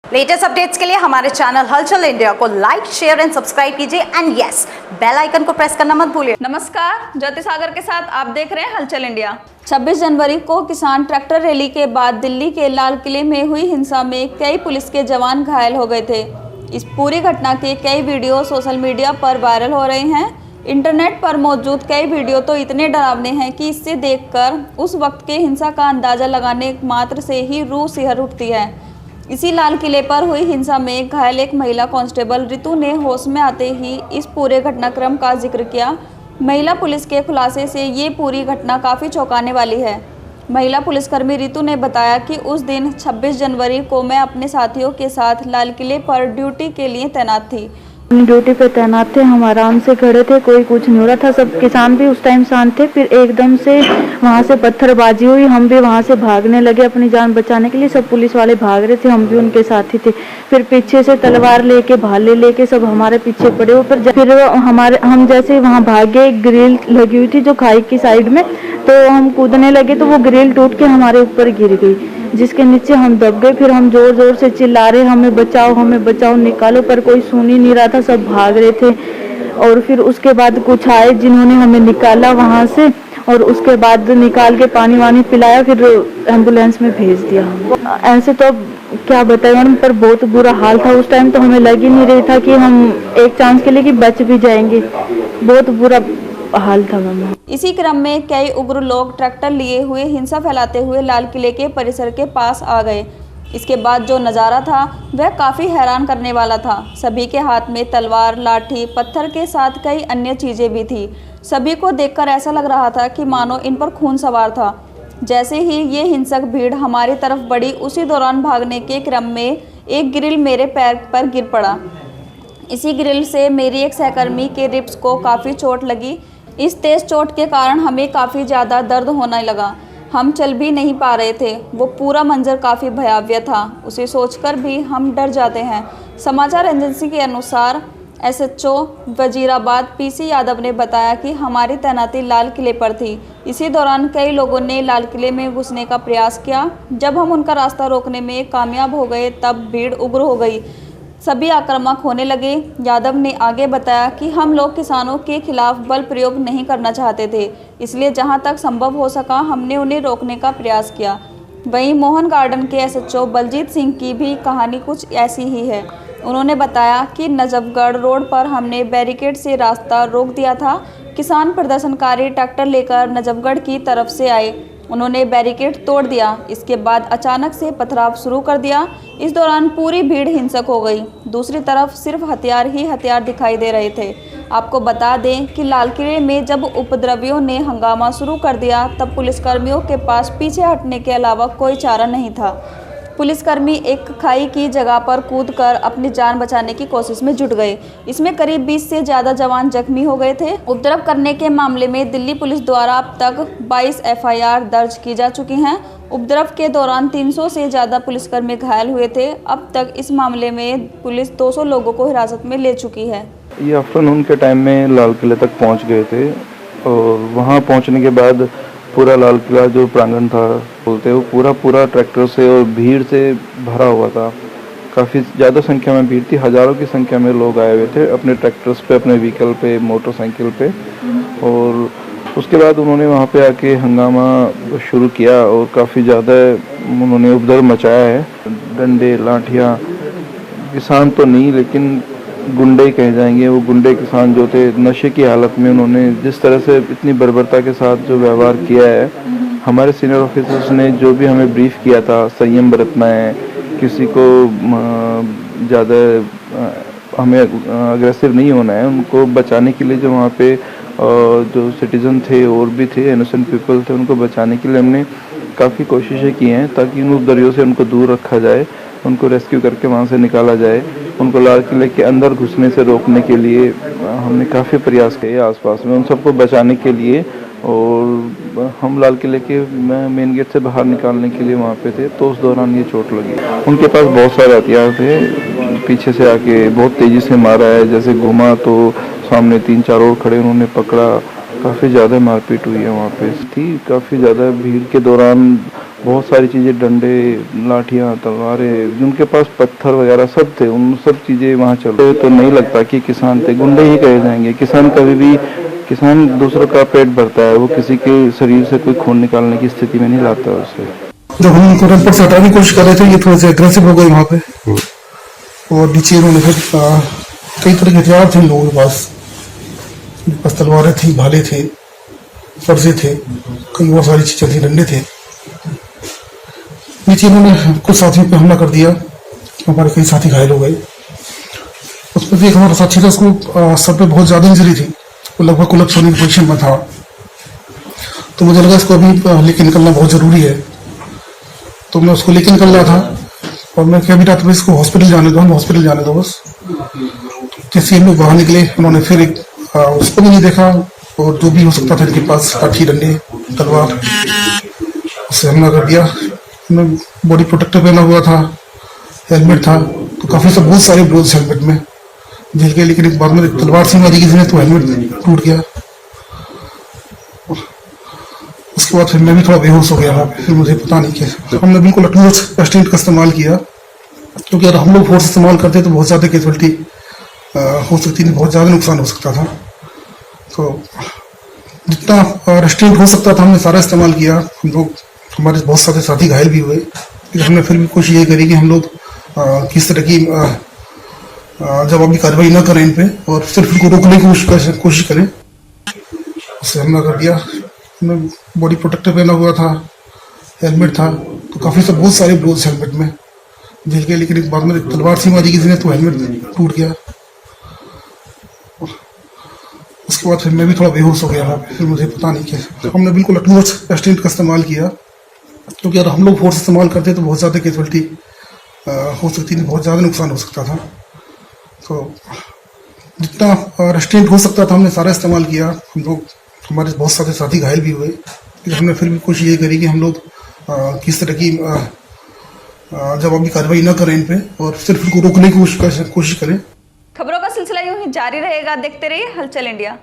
Latest updates के लिए हमारे चैनल हलचल इंडिया को लाइक, शेयर एंड सब्सक्राइब कीजिए एंड यस, बेल आइकन को प्रेस करना मत भूलिए। नमस्कार, ज्योति सागर के साथ आप देख रहे हैं हलचल इंडिया। 26 जनवरी को किसान ट्रैक्टर रैली के बाद दिल्ली के लाल किले में हुई हिंसा में कई पुलिस के जवान घायल हो गए थे। इस पूरी घटना के कई वीडियो सोशल मीडिया पर वायरल हो रहे हैं। इंटरनेट पर मौजूद कई वीडियो तो इतने डरावने हैं कि इससे देखकर उस वक्त के हिंसा का अंदाजा लगाने मात्र से ही रूह सिहर उठती है। इसी लाल किले पर हुई हिंसा में घायल एक महिला कांस्टेबल रितु ने होश में आते ही इस पूरे घटनाक्रम का जिक्र किया। महिला पुलिस के खुलासे से ये पूरी घटना काफ़ी चौंकाने वाली है। महिला पुलिसकर्मी रितु ने बताया कि उस दिन 26 जनवरी को मैं अपने साथियों के साथ लाल किले पर ड्यूटी के लिए तैनात थी। ड्यूटी पे तैनात थे, हम आराम से खड़े थे, कोई कुछ नहीं हो रहा था। सब किसान भी उस टाइम शांत थे। फिर एकदम से वहाँ से पत्थरबाजी हुई, हम भी वहाँ से भागने लगे अपनी जान बचाने के लिए। सब पुलिस वाले भाग रहे थे, हम भी उनके साथ ही थे। फिर पीछे से तलवार लेके भाले लेके सब हमारे पीछे पड़े ऊपर। फिर हम जैसे वहाँ भागे, ग्रिल लगी हुई थी जो खाई की साइड में, तो हम कूदने लगे तो वो ग्रिल टूट के हमारे ऊपर गिर गई, जिसके नीचे हम दब गए। फिर हम जोर जोर से चिल्ला रहे, हमें बचाओ, निकालो, पर कोई सुन ही नहीं रहा था, सब भाग रहे थे। और फिर उसके बाद कुछ आए जिन्होंने हमें निकाला वहाँ से, और उसके बाद निकाल के पानी वानी पिलाया, फिर एम्बुलेंस में भेज दिया। ऐसे तो क्या बताएं मैडम, पर बहुत बुरा हाल था उस टाइम। तो हमें लग ही नहीं रही था कि हम एक चांस के लिए कि बच भी जाएंगे। बहुत बुरा हाल था मामा। इसी क्रम में कई उग्र लोग ट्रैक्टर लिए हुए हिंसा फैलाते हुए लाल किले के परिसर के पास आ गए। इसके बाद जो नज़ारा था वह काफ़ी हैरान करने वाला था। सभी के हाथ में तलवार, लाठी, पत्थर के साथ कई अन्य चीज़ें भी थी। सभी को देखकर ऐसा लग रहा था कि मानो इन पर खून सवार था। जैसे ही ये हिंसक भीड़ हमारी तरफ बढ़ी, उसी दौरान भागने के क्रम में एक ग्रिल मेरे पैर पर गिर पड़ा। इसी ग्रिल से मेरी एक सहकर्मी के रिब्स को काफ़ी चोट लगी। इस तेज़ चोट के कारण हमें काफ़ी ज़्यादा दर्द होने लगा। हम चल भी नहीं पा रहे थे। वो पूरा मंजर काफ़ी भयावह था, उसे सोचकर भी हम डर जाते हैं। समाचार एजेंसी के अनुसार एसएचओ वजीराबाद पीसी यादव ने बताया कि हमारी तैनाती लाल किले पर थी। इसी दौरान कई लोगों ने लाल किले में घुसने का प्रयास किया। जब हम उनका रास्ता रोकने में कामयाब हो गए तब भीड़ उग्र हो गई, सभी आक्रामक होने लगे। यादव ने आगे बताया कि हम लोग किसानों के खिलाफ बल प्रयोग नहीं करना चाहते थे, इसलिए जहां तक संभव हो सका हमने उन्हें रोकने का प्रयास किया। वहीं मोहन गार्डन के एसएचओ बलजीत सिंह की भी कहानी कुछ ऐसी ही है। उन्होंने बताया कि नजफगढ़ रोड पर हमने बैरिकेड से रास्ता रोक दिया था। किसान प्रदर्शनकारी ट्रैक्टर लेकर नजफगढ़ की तरफ से आए, उन्होंने बैरिकेड तोड़ दिया। इसके बाद अचानक से पथराव शुरू कर दिया। इस दौरान पूरी भीड़ हिंसक हो गई। दूसरी तरफ सिर्फ हथियार ही हथियार दिखाई दे रहे थे। आपको बता दें कि लाल किले में जब उपद्रवियों ने हंगामा शुरू कर दिया तब पुलिसकर्मियों के पास पीछे हटने के अलावा कोई चारा नहीं था। पुलिसकर्मी एक खाई की जगह पर कूदकर अपनी जान बचाने की कोशिश में जुट गए। इसमें करीब 20 से ज़्यादा जवान जख्मी हो गए थे। उपद्रव करने के मामले में दिल्ली पुलिस द्वारा अब तक 22 एफआईआर दर्ज की जा चुकी हैं। उपद्रव के दौरान 300 से ज़्यादा पुलिसकर्मी घायल हुए थे। अब तक इस मामले में पुलिस 200 लोगों को हिरासत में ले चुकी है। ये आफ्टरनून के टाइम में लाल किले तक पहुंच गए थे, और वहां पहुंचने के बाद पूरा लाल किला जो प्रांगण था बोलते वो पूरा ट्रैक्टर से और भीड़ से भरा हुआ था। काफ़ी ज़्यादा संख्या में भीड़ थी, हज़ारों की संख्या में लोग आए हुए थे अपने ट्रैक्टर्स पे, अपने व्हीकल पे, मोटरसाइकिल पे। और उसके बाद उन्होंने वहाँ पे आके हंगामा शुरू किया और काफ़ी ज़्यादा उन्होंने उपद्रव मचाया है। डंडे, लाठियाँ, किसान तो नहीं लेकिन गुंडे कहे जाएंगे, वो गुंडे किसान जो थे नशे की हालत में, उन्होंने जिस तरह से इतनी बर्बरता के साथ जो व्यवहार किया है। हमारे सीनियर ऑफिसर्स ने जो भी हमें ब्रीफ किया था, संयम बरतना है, किसी को ज़्यादा हमें अग्रेसिव नहीं होना है, उनको बचाने के लिए जो वहाँ पे जो सिटीजन थे और भी थे, इनोसेंट पीपल थे, उनको बचाने के लिए हमने काफ़ी कोशिशें की हैं ताकि उन उपद्रवियों से उनको दूर रखा जाए, उनको रेस्क्यू करके वहाँ से निकाला जाए। उनको लाल किले के अंदर घुसने से रोकने के लिए हमने काफ़ी प्रयास किए आसपास में उन सबको बचाने के लिए, और हम लाल किले के मेन गेट से बाहर निकालने के लिए वहाँ पे थे। तो उस दौरान ये चोट लगी। उनके पास बहुत सारे हथियार थे, पीछे से आके बहुत तेज़ी से मारा है। जैसे घुमा तो सामने 3-4 और खड़े, उन्होंने पकड़ा। काफ़ी ज़्यादा मारपीट हुई है वहाँ पे थी। काफ़ी ज़्यादा भीड़ के दौरान बहुत सारी चीज़ें, डंडे, लाठियाँ, तलवारें, जिनके पास पत्थर वगैरह सब थे, उन सब चीज़ें वहाँ चल रहे। तो नहीं लगता कि किसान थे, गुंडे ही कहे जाएंगे। किसान कभी भी, किसान दूसरों का पेट भरता है, वो किसी के शरीर से कोई खून निकालने की स्थिति में नहीं लाता है उसे। जब हम उनको रन पर से हटाने की कोशिश कर रहे थे, ये थोड़े से एग्रेसिव हो गए वहाँ पे, और नीचे इन्होंने फिर कई तरह के हथियार थे इन लोगों के पास। उनके पास तलवारें थी, भाले थे, फर्जे थे, कई और सारी चीजें थी, डंडे थे। नीचे इन्होंने कुछ साथियों पे हमला कर दिया, हमारे कई साथी घायल हो गए। उसमें से एक हमारा साथी था, उसको सर पे बहुत ज्यादा इंजरी थी, वो लगभग कोलैप्स होने की पोजीशन में था। तो मुझे लगा इसको अभी लेके निकलना बहुत जरूरी है, तो मैं उसको लेके निकल रहा था, और मैं क्या भी रहा था, इसको हॉस्पिटल जाने दो, हॉस्पिटल जाने दो बस। जैसे हम लोग बाहर निकले, उन्होंने फिर एक उसको भी नहीं देखा, और जो भी हो सकता था इनके पास, लाठी, डंडे, तलवार, उससे हमला कर दिया। मैं बॉडी प्रोटेक्टर पहना हुआ था, हेलमेट था, तो काफी सब बहुत सारे ब्लोज हेलमेट में झेल के, लेकिन एक बाद में तलवार से मारी किसी ने, तो हेलमेट टूट गया। उसके बाद फिर मैं भी थोड़ा बेहोश हो गया वहाँ पे, फिर मुझे पता नहीं क्या। हमने बिल्कुल अटमोस्ट रेस्ट्रेंट का इस्तेमाल किया, क्योंकि अगर हम लोग फोर्स इस्तेमाल करते तो बहुत ज़्यादा कैजुअलिटी हो सकती थी, बहुत ज़्यादा नुकसान हो सकता था। तो जितना रेस्ट्रेंट हो सकता था हमने सारा इस्तेमाल किया। हम लोग, हमारे बहुत सारे साथी घायल भी हुए, लेकिन हमने फिर भी कोशिश ये करी कि हम लोग किस तरह की जवाबी कार्रवाई न करें इन पे, और सिर्फ इनको रोकने की कोशिश करें। उससे हमला कर दिया। मैं बॉडी प्रोटेक्टर पहना हुआ था, हेलमेट था, तो काफी सब बहुत सारे ब्लोज हेलमेट में झेल के, लेकिन एक बाद में तलवार से मारी किसी ने, तो हेलमेट टूट गया। उसके बाद फिर मैं भी थोड़ा बेहोश हो गया वहाँ पे, फिर मुझे पता नहीं क्या। हमने बिल्कुल अटमोस्ट रेस्ट्रेंट का इस्तेमाल किया, क्योंकि अगर हम लोग फोर्स इस्तेमाल करते तो बहुत ज़्यादा कैजुअलिटी हो सकती थी, बहुत ज़्यादा नुकसान हो सकता था। तो जितना रेस्ट्रेंट हो सकता था हमने सारा इस्तेमाल किया। हम लोग, हमारे बहुत सारे साथी घायल भी हुए, लेकिन हमने फिर भी कोशिश ये करी कि हम लोग किस तरह की जवाबी कार्रवाई न करें इन पे, और सिर्फ इनको रोकने की कोशिश करें। खबरों का सिलसिला यूं ही जारी रहेगा, देखते रहिए हलचल इंडिया।